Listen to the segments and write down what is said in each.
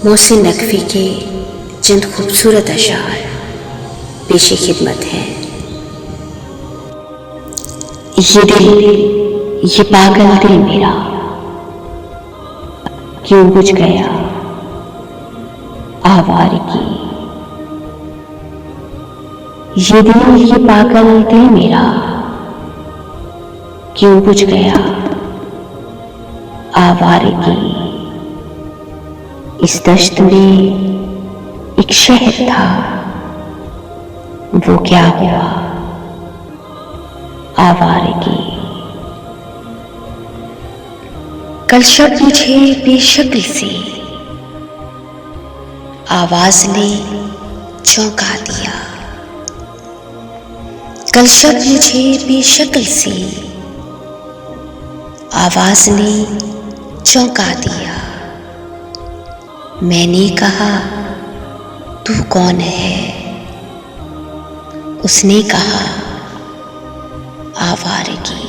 मोहसिन नकवी के चंद खूबसूरत अशार पेश खिदमत हैं। ये दिल, ये पागल दिल मेरा क्यों बुझ गया आवारगी। ये दिल, ये पागल दिल मेरा क्यों बुझ गया आवारगी। इस दश्त में एक शहर था, वो क्या हुआ आवारगी। कल शब मुझे बेशक्ल सी आवाज ने चौंका दिया। कल शब मुझे बेशक्ल सी आवाज ने चौंका दिया। मैंने कहा तू कौन है, उसने कहा आवारगी।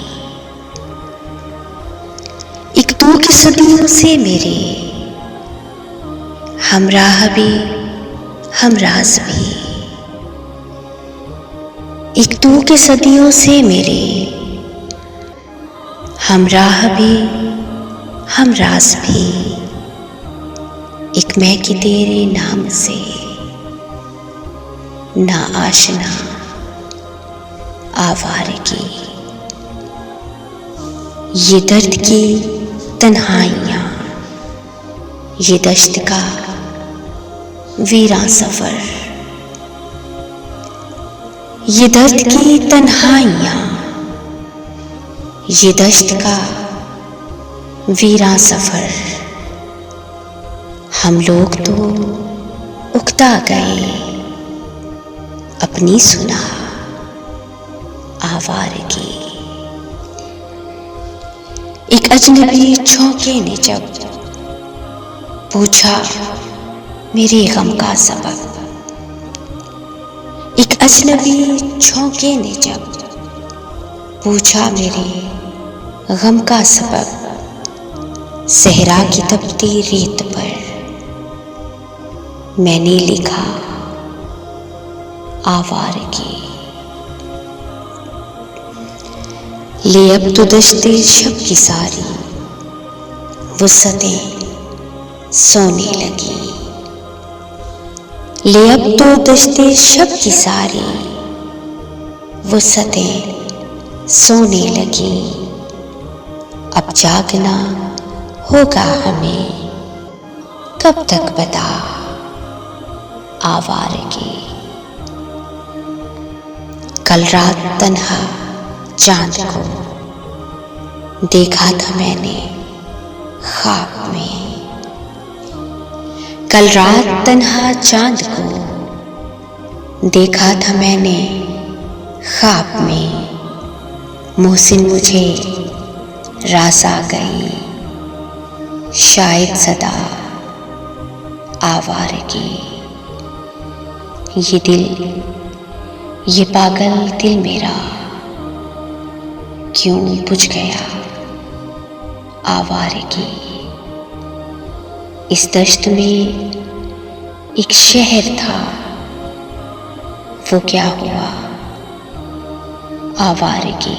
एक दो की सदियों से मेरे हमराह भी हमराज भी। एक दो की सदियों से मेरे हमराह भी हमराज भी। एक मैं कि तेरे नाम से ना आशना आवारगी। ये दर्द की तन्हाइयाँ, ये दश्त का वीरान सफर। ये दर्द की तन्हाइयाँ, ये दश्त का वीरान सफर। हम लोग तो उकता गए अपनी सुना आवारगी। एक अजनबी छौंके ने जब पूछा मेरे गम का सबब। एक अजनबी छौंके ने जब पूछा मेरे गम का सबब। सहरा की तपती रेत पर मैंने लिखा आवारगी। ले अब तो दश्ते शब की सारी वुसअतें सोने लगी। ले अब तो दश्ते शब की सारी वुसअतें सोने लगी। अब जागना होगा हमें, कब तक बता आवारगी। कल रात तन्हा चांद को देखा था मैंने ख्वाब में। कल रात तन्हा चांद को देखा था मैंने ख्वाब में। मोहसिन मुझे रास आ गई, शायद सदा आवारगी। ये दिल, ये पागल दिल मेरा क्यों बुझ गया आवारगी। इस दश्त में एक शहर था, वो क्या हुआ आवारगी।